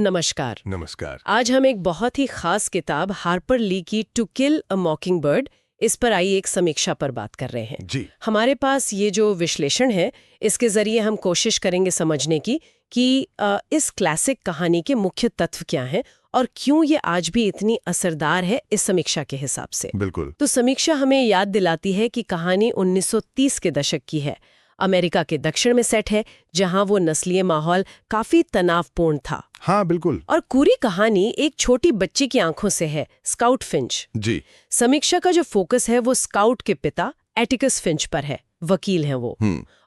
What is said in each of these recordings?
नमस्कार। नमस्कार। आज हम एक बहुत ही खास किताब हार्पर ली की टू किल अ मॉकिंगबर्ड इस पर आई एक समीक्षा पर बात कर रहे हैं। जी। हमारे पास ये जो विश्लेषण है इसके जरिए हम कोशिश करेंगे समझने की कि इस क्लासिक कहानी के मुख्य तत्व क्या हैं और क्यों ये आज भी इतनी असरदार है इस समीक्षा के हिसाब से। बिल्कुल। तो समीक्षा हमें याद दिलाती है कि कहानी 1930 के दशक की है। अमेरिका के दक्षिण में सेट है जहां वो नस्लीय माहौल काफी तनावपूर्ण था। हाँ बिल्कुल। और पूरी कहानी एक छोटी बच्ची की आंखों से है, स्काउट फिंच। जी। समीक्षा का जो फोकस है वो स्काउट के पिता एटिकस फिंच पर है, वकील हैं वो।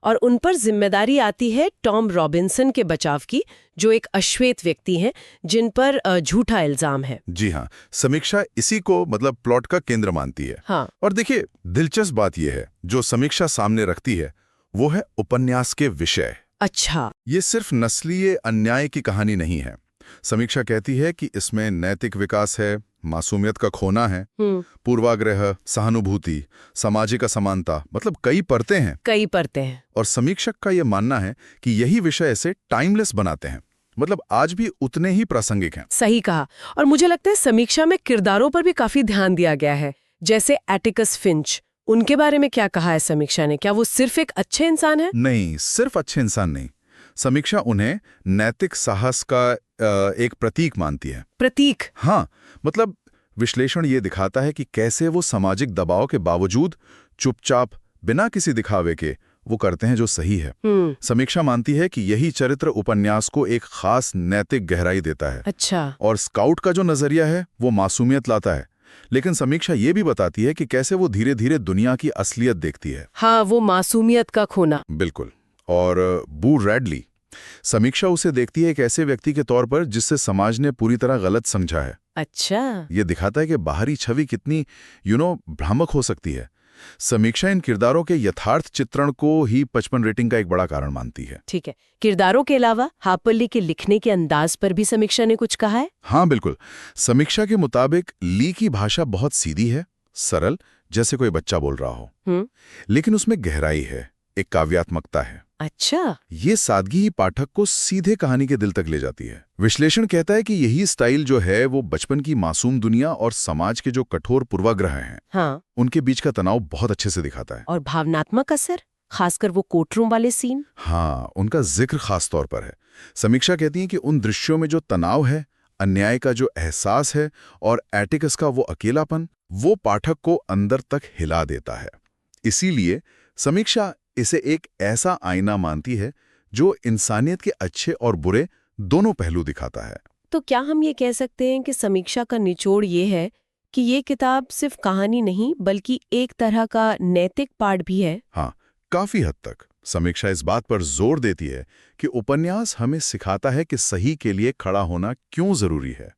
और उन पर जिम्मेदारी आती है टॉम रॉबिन्सन के बचाव की, जो एक अश्वेत व्यक्ति हैं जिन पर झूठा इल्जाम है। जी हाँ, समीक्षा इसी को मतलब प्लॉट का केंद्र मानती है। हाँ। और देखिए, दिलचस्प बात यह है जो समीक्षा सामने रखती है वो है उपन्यास के विषय। अच्छा। ये सिर्फ नस्लीय अन्याय की कहानी नहीं है। समीक्षा कहती है कि इसमें नैतिक विकास है, मासूमियत का खोना है, पूर्वाग्रह, सहानुभूति, सामाजिक असमानता, मतलब कई परतें हैं। और समीक्षक का यह मानना है कि यही विषय इसे टाइमलेस बनाते हैं, मतलब आज भी उतने ही प्रासंगिक हैं। सही कहा। और मुझे लगता है समीक्षा में किरदारों पर भी काफी ध्यान दिया गया है, जैसे एटिकस फिंच। उनके बारे में क्या कहा है समीक्षा ने? क्या वो सिर्फ एक अच्छे इंसान है? नहीं, सिर्फ अच्छे इंसान नहीं। समीक्षा उन्हें नैतिक साहस का एक प्रतीक मानती है। प्रतीक? हाँ, मतलब विश्लेषण ये दिखाता है कि कैसे वो सामाजिक दबाव के बावजूद चुपचाप बिना किसी दिखावे के वो करते हैं जो सही है। समीक्षा मानती है कि यही चरित्र उपन्यास को एक खास नैतिक गहराई देता है। अच्छा। और स्काउट का जो नजरिया है वो मासूमियत लाता है, लेकिन समीक्षा ये भी बताती है कि कैसे वो धीरे धीरे दुनिया की असलियत देखती है। हाँ, वो मासूमियत का खोना। बिल्कुल। और बू रैडली, समीक्षा उसे देखती है एक ऐसे व्यक्ति के तौर पर जिससे समाज ने पूरी तरह गलत समझा है। अच्छा। ये दिखाता है कि बाहरी छवि कितनी भ्रामक हो सकती है। समीक्षा इन किरदारों के यथार्थ चित्रण को ही 55 रेटिंग का एक बड़ा कारण मानती है। ठीक है। किरदारों के अलावा हार्पर ली के लिखने के अंदाज पर भी समीक्षा ने कुछ कहा है? हाँ बिल्कुल। समीक्षा के मुताबिक ली की भाषा बहुत सीधी है, सरल, जैसे कोई बच्चा बोल रहा हो। लेकिन उसमें गहराई है, एक काव्यात्मकता है। अच्छा। ये सादगी ही पाठक को सीधे कहानी के दिल तक ले जाती है। विश्लेषण कहता है कि यही स्टाइल जो है वो बचपन की मासूम दुनिया और समाज के जो कठोर पूर्वाग्रह हैं, हाँ, उनके बीच का तनाव बहुत अच्छे से दिखाता है। और भावनात्मक असर, खासकर वो कोर्टरूम वाले सीन। हाँ, उनका जिक्र खास तौर पर है। समीक्षा कहती है कि उन दृश्यों में जो तनाव है, अन्याय का जो एहसास है और एटिकस का वो अकेलापन, वो पाठक को अंदर तक हिला देता है। इसीलिए समीक्षा इसे एक ऐसा आईना मानती है जो इंसानियत के अच्छे और बुरे दोनों पहलू दिखाता है। तो क्या हम ये कह सकते हैं कि समीक्षा का निचोड़ ये है कि ये किताब सिर्फ कहानी नहीं बल्कि एक तरह का नैतिक पाठ भी है? हाँ, काफी हद तक। समीक्षा इस बात पर जोर देती है कि उपन्यास हमें सिखाता है कि सही के लिए खड़ा होना क्यों जरूरी है,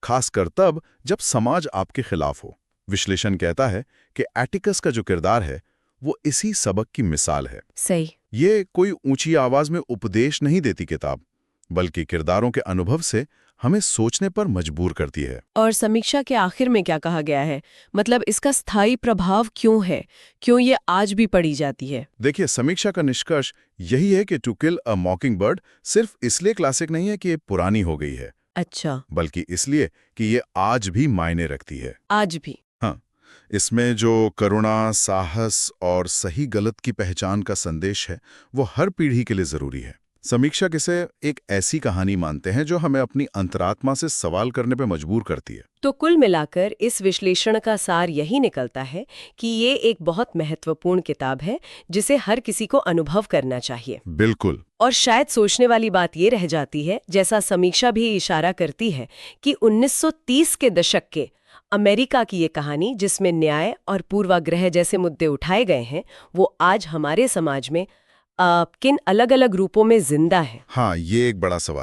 खासकर तब जब समाज आपके खिलाफ हो। विश्लेषण कहता है कि एटिकस का जो किरदार है वो इसी सबक की मिसाल है। सही। ये कोई ऊंची आवाज में उपदेश नहीं देती किताब, बल्कि किरदारों के अनुभव से हमें सोचने पर मजबूर करती है। और समीक्षा के आखिर में क्या कहा गया है? मतलब इसका स्थायी प्रभाव क्यों है? क्यों ये आज भी पढ़ी जाती है? देखिए, समीक्षा का निष्कर्ष यही है कि टू किल अ मॉकिंगबर्ड सिर्फ इसलिए क्लासिक नहीं है कि ये पुरानी हो गई है। अच्छा। बल्कि इसलिए कि ये आज भी मायने रखती है। आज भी? हाँ, इसमें जो करुणा, साहस और सही गलत की पहचान का संदेश है वो हर पीढ़ी के लिए जरूरी है। समीक्षक इसे एक ऐसी कहानी मानते हैं जो हमें अपनी अंतरात्मा से सवाल करने पर मजबूर करती है। तो कुल मिलाकर इस विश्लेषण का सार यही निकलता है कि ये एक बहुत महत्वपूर्ण किताब है जिसे हर किसी को अनुभव करना चाहिए। बिल्कुल। और शायद सोचने वाली बात ये रह जाती है, जैसा समीक्षा भी इशारा करती है, कि 1930 के दशक के अमेरिका की ये कहानी, जिसमें न्याय और पूर्वाग्रह जैसे मुद्दे उठाए गए हैं, वो आज हमारे समाज में किन अलग अलग रूपों में जिंदा है। हाँ, ये एक बड़ा सवाल